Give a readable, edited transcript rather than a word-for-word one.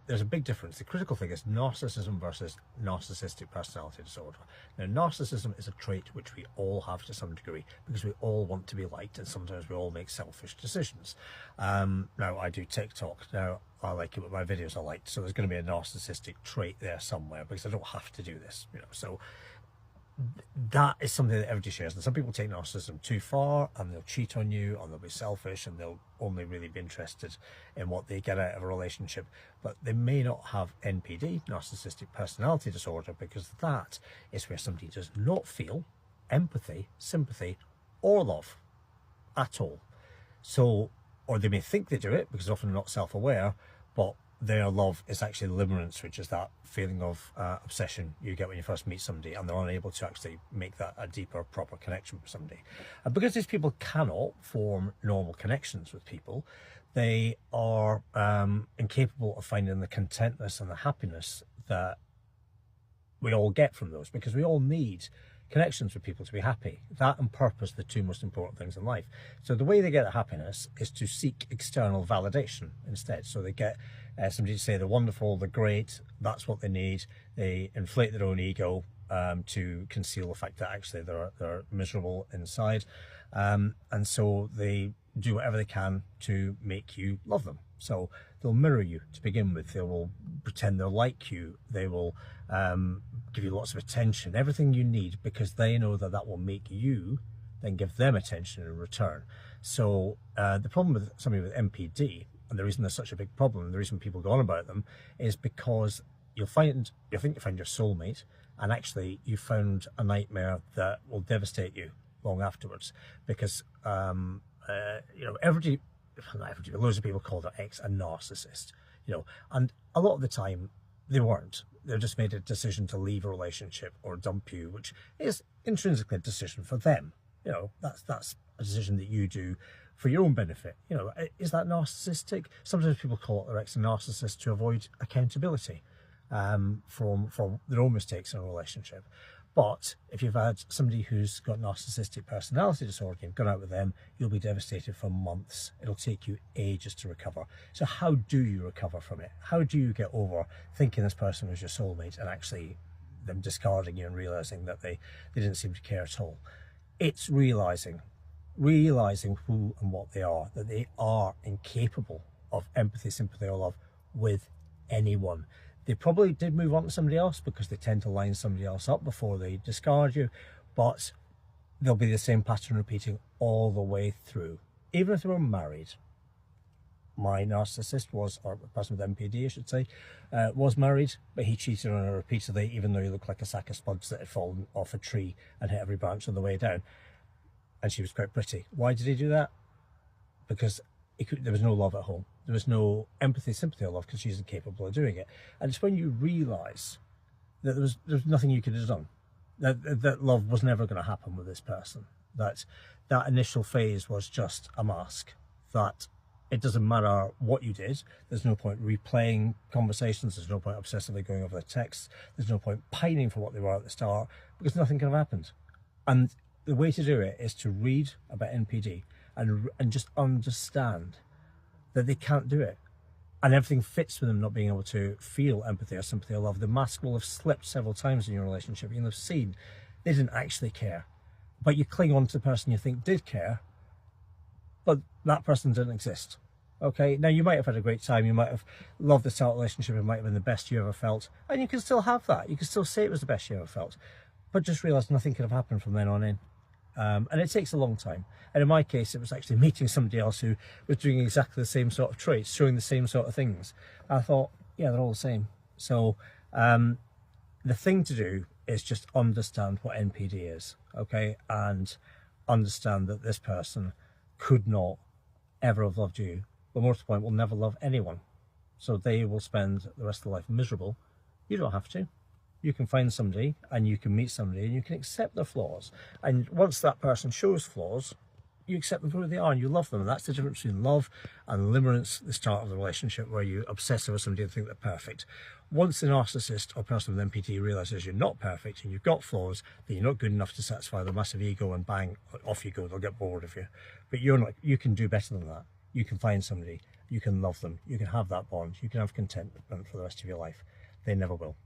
there's a big difference. The critical thing is narcissism versus narcissistic personality disorder. Now, narcissism is a trait which we all have to some degree because we all want to be liked, and sometimes we all make selfish decisions. Now, I do TikTok. Now, I like it, but my videos are liked, so there's going to be a narcissistic trait there somewhere because I don't have to do this, you know. So that is something that everybody shares, and some people take narcissism too far and they'll cheat on you, and they'll be selfish, and they'll only really be interested in what they get out of a relationship, but they may not have NPD, narcissistic personality disorder, because that is where somebody does not feel empathy, sympathy, or love at all. So, or they may think they do it because often they're not self-aware, but their love is actually limerence, which is that feeling of obsession you get when you first meet somebody, and they're unable to actually make that a deeper, proper connection with somebody. And because these people cannot form normal connections with people, they are incapable of finding the contentness and the happiness that we all get from those, because we all need connections with people to be happy. That and purpose, the two most important things in life. So the way they get happiness is to seek external validation instead. So they get somebody to say they're wonderful, they're great, that's what they need. They inflate their own ego to conceal the fact that actually they're miserable inside. And so they do whatever they can to make you love them. So they'll mirror you to begin with. They will pretend they're like you. They will give you lots of attention, everything you need, because they know that that will make you then give them attention in return. So the problem with somebody with NPD, and the reason there's such a big problem, and the reason people go on about them, is because you think you find your soulmate, and actually you found a nightmare that will devastate you long afterwards. Because you know, not everybody, but loads of people call their ex a narcissist, you know, and a lot of the time they weren't. They just made a decision to leave a relationship or dump you, which is intrinsically a decision for them. You know, that's a decision that you do for your own benefit. You know, is that narcissistic? Sometimes people call their ex a narcissist to avoid accountability from their own mistakes in a relationship. But if you've had somebody who's got narcissistic personality disorder, you've gone out with them, you'll be devastated for months. It'll take you ages to recover. So how do you recover from it? How do you get over thinking this person was your soulmate and actually them discarding you and realizing that they didn't seem to care at all? It's realizing who and what they are, that they are incapable of empathy, sympathy, or love with anyone. They probably did move on to somebody else because they tend to line somebody else up before they discard you, but there'll be the same pattern repeating all the way through. Even if they were married. My narcissist was, or a person with NPD I should say, was married, but he cheated on her repeatedly, even though he looked like a sack of spuds that had fallen off a tree and hit every branch on the way down. And she was quite pretty. Why did he do that? Because there was no love at home. There was no empathy, sympathy, or love, because she's incapable of doing it. And it's when you realise that there was nothing you could have done, that love was never going to happen with this person, that initial phase was just a mask, that it doesn't matter what you did, there's no point replaying conversations, there's no point obsessively going over the texts, there's no point pining for what they were at the start, because nothing could have happened. And the way to do it is to read about NPD and just understand that they can't do it, and everything fits with them not being able to feel empathy or sympathy or love. The mask will have slipped several times in your relationship. You'll have seen they didn't actually care, but you cling on to the person you think did care, but that person didn't exist. Okay, now you might have had a great time, you might have loved the start relationship, it might have been the best you ever felt, and you can still have that, you can still say it was the best you ever felt, but just realise nothing could have happened from then on in. And it takes a long time. And in my case, it was actually meeting somebody else who was doing exactly the same sort of traits, showing the same sort of things. I thought, yeah, they're all the same. So the thing to do is just understand what NPD is, okay? And understand that this person could not ever have loved you, but more to the point, will never love anyone. So they will spend the rest of their life miserable. You don't have to. You can find somebody and you can meet somebody and you can accept their flaws. And once that person shows flaws, you accept them for who they are and you love them. And that's the difference between love and limerence, the start of the relationship, where you obsess over somebody and think they're perfect. Once the narcissist or person with NPD realizes you're not perfect and you've got flaws, then you're not good enough to satisfy their massive ego, and bang, off you go, they'll get bored of you. But you're not, you can do better than that. You can find somebody you can love them, you can have that bond, you can have contentment for the rest of your life. They never will.